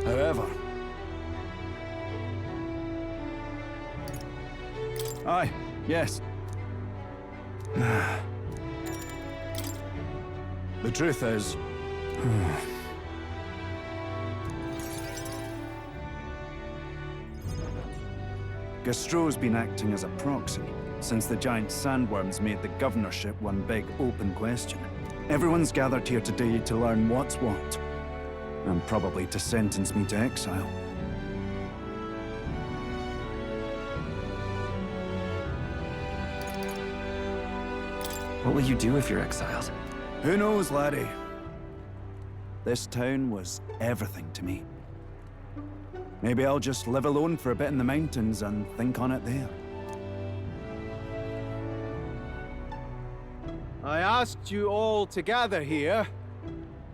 However... Aye, yes. The truth is... Gastro's been acting as a proxy since the giant sandworms made the governorship one big open question. Everyone's gathered here today to learn what's what, and probably to sentence me to exile. What will you do if you're exiled? Who knows, laddie? This town was everything to me. Maybe I'll just live alone for a bit in the mountains and think on it there. I asked you all to gather here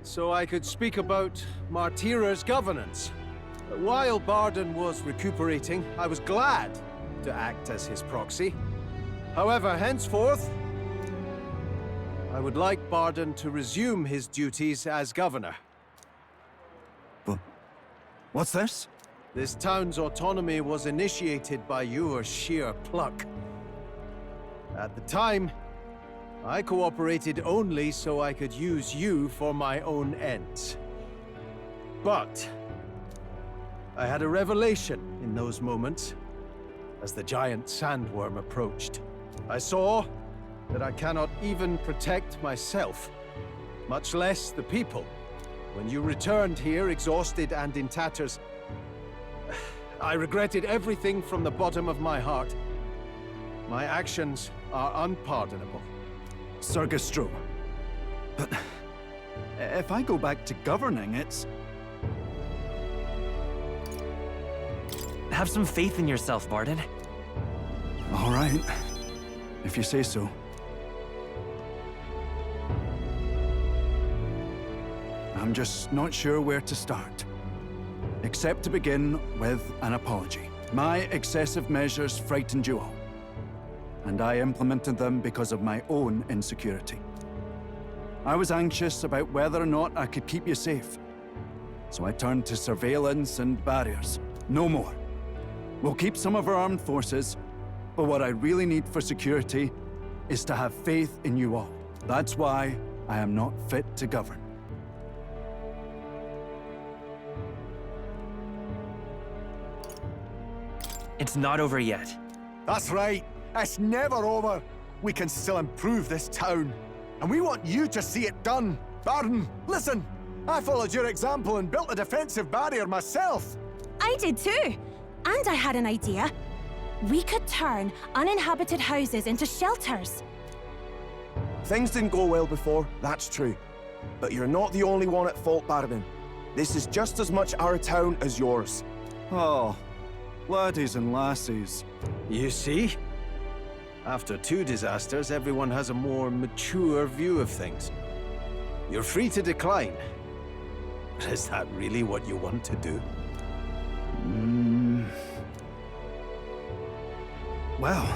so I could speak about Martira's governance. While Bardon was recuperating, I was glad to act as his proxy. However, henceforth, I would like Bardon to resume his duties as governor. But what's this? This town's autonomy was initiated by your sheer pluck. At the time, I cooperated only so I could use you for my own ends. But I had a revelation in those moments as the giant sandworm approached. I saw that I cannot even protect myself, much less the people. When you returned here exhausted and in tatters, I regretted everything from the bottom of my heart. My actions are unpardonable. Sir Gastro. But if I go back to governing, it's... Have some faith in yourself, Bardon. All right, if you say so. I'm just not sure where to start. Except to begin with an apology. My excessive measures frightened you all, and I implemented them because of my own insecurity. I was anxious about whether or not I could keep you safe, so I turned to surveillance and barriers. No more. We'll keep some of our armed forces, but what I really need for security is to have faith in you all. That's why I am not fit to govern. It's not over yet. That's right. It's never over. We can still improve this town. And we want you to see it done. Bardon, listen. I followed your example and built a defensive barrier myself. I did too. And I had an idea. We could turn uninhabited houses into shelters. Things didn't go well before, that's true. But you're not the only one at fault, Bardon. This is just as much our town as yours. Oh, laddies and lassies. You see? After 2 disasters, everyone has a more mature view of things. You're free to decline. But is that really what you want to do? Well,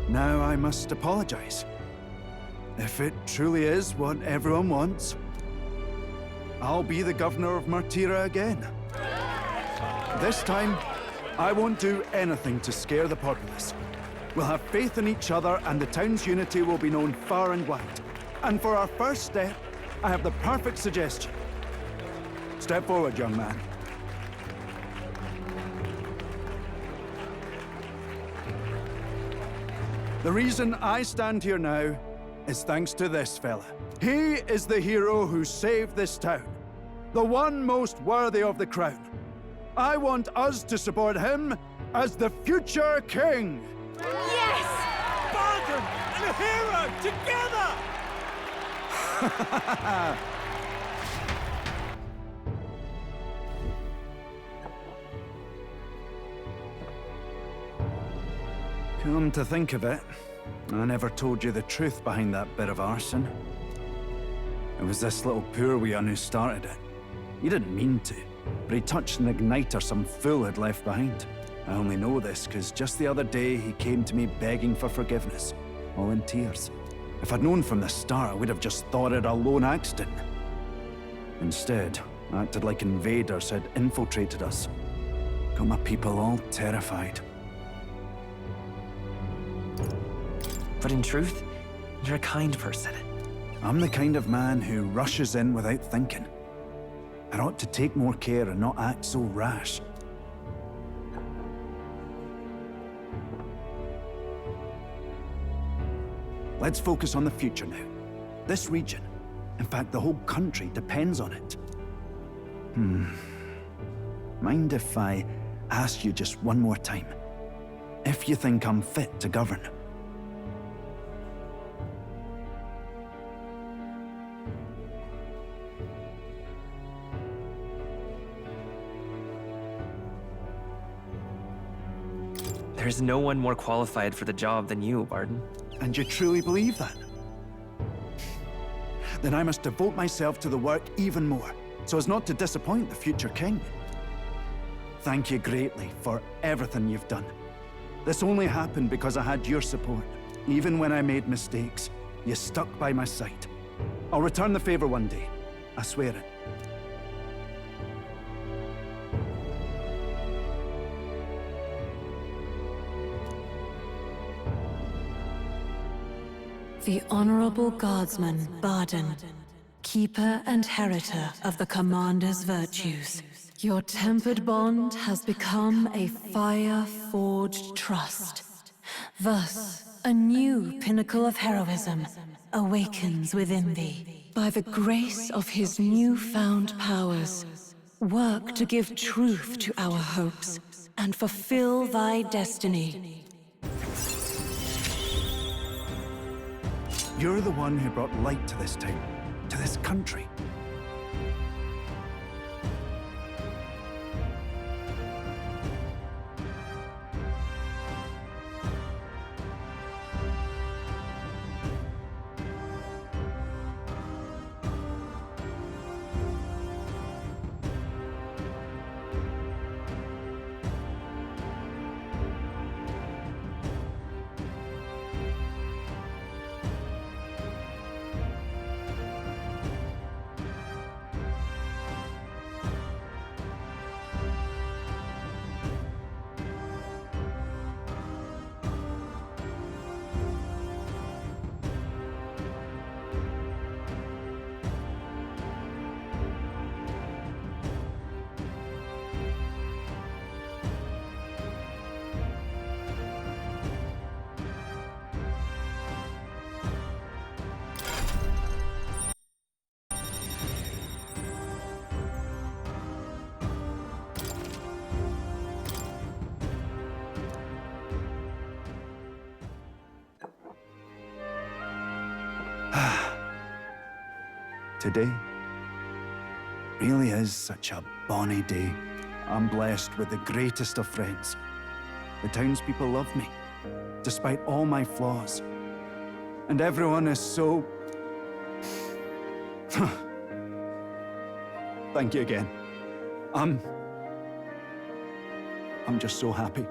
now I must apologize. If it truly is what everyone wants, I'll be the governor of Martira again. This time, I won't do anything to scare the populace. We'll have faith in each other and the town's unity will be known far and wide. And for our first step, I have the perfect suggestion. Step forward, young man. The reason I stand here now is thanks to this fella. He is the hero who saved this town. The one most worthy of the crown. I want us to support him as the future king. Yes! Bardon and a hero together! Come to think of it, I never told you the truth behind that bit of arson. It was this little poor wee un who started it. He didn't mean to, but he touched an igniter some fool had left behind. I only know this because just the other day he came to me begging for forgiveness, all in tears. If I'd known from the start, I would have just thought it a lone accident. Instead, Acted like invaders had infiltrated us. Got my people all terrified. But in truth, you're a kind person. I'm the kind of man who rushes in without thinking. I ought to take more care and not act so rash. Let's focus on the future now. This region, in fact, the whole country depends on it. Mind if I ask you just one more time? If you think I'm fit to govern? There's no one more qualified for the job than you, Bardon. And you truly believe that? Then I must devote myself to the work even more, so as not to disappoint the future king. Thank you greatly for everything you've done. This only happened because I had your support. Even when I made mistakes, you stuck by my side. I'll return the favor one day. I swear it. The Honorable Guardsman, Bardon, keeper and heriter of the Commander's virtues. Your tempered bond has become a fire-forged trust. Thus, a new pinnacle of heroism awakens within thee. By the grace of his newfound powers, work to give truth to our hopes and fulfill thy destiny. You're the one who brought light to this town, to this country. Today really is such a bonny day. I'm blessed with the greatest of friends. The townspeople love me, despite all my flaws. And everyone is so... Thank you again. I'm just so happy.